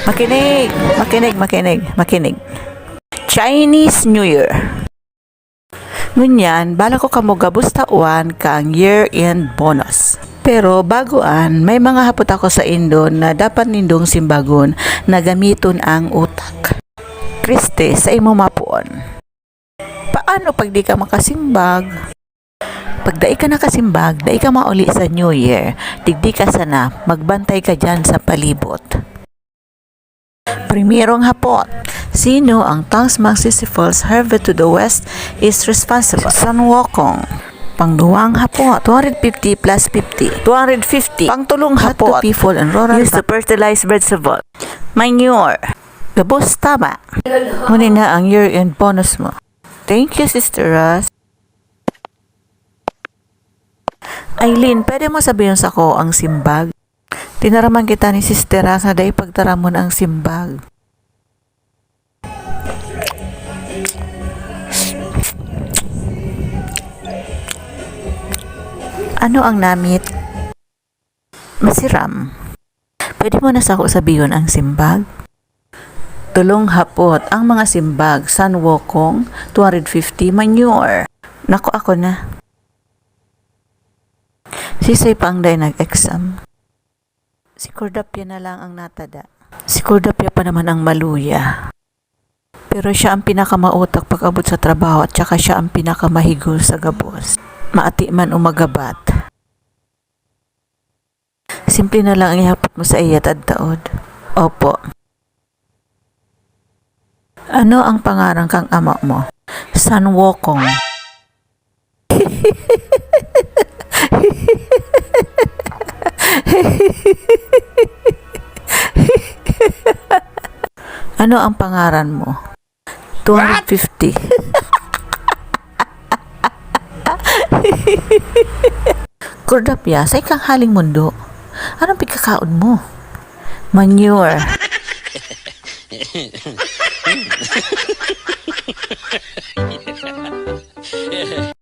Makinig, makinig, makinig, makinig. Chinese New Year. Ngunyan, bala ko kamo gabus tauan kang year-end bonus. Pero bagoan, may mga hapot ako sa Indon na dapat nindong simbagon na gamiton ang utak. Kriste, sa imo mapuon. Paano pag di ka makasimbag? Pag dai ka nakasimbag, dai ka mauli sa New Year, digdi ka sana, magbantay ka dyan sa palibot. Primerong hapot. Sino ang Tangs Magsisifals Harvest to the West is responsible? San Wokong. Pangduwang hapot. 250 plus 50. 250. Pangtulong hapot. People and rural use to fertilize vegetable. Manure. Gabos tama. Muna na ang year-end bonus mo. Thank you, Sister Ross. Aileen, pwede mo sabihin sa ko ang simbag? Tinaraman kita ni Sister Ross na dahil pagtaramon ang simbag. Ano ang namit? Masiram. Pwede mo na sa ko sabihin ang simbag? Tulong hapot ang mga simbag. San Wokong, 250 manure. Nako ako na. Sisay pa ang day nag-exam. Si Cordapia na lang ang natada. Si Cordapia pa naman ang maluya. Pero siya ang pinakamautak pag-abot sa trabaho at saka siya ang pinakamahigol sa gabos. Maati man umagabat. Simple na lang ihapot mo sa iyat at taod. Opo. Ano ang pangarang kang ama mo? San Wokong. Ano ang pangaran mo? 250. Cordapia, sa ikang haling mundo, anong pagkakaon mo? Manure.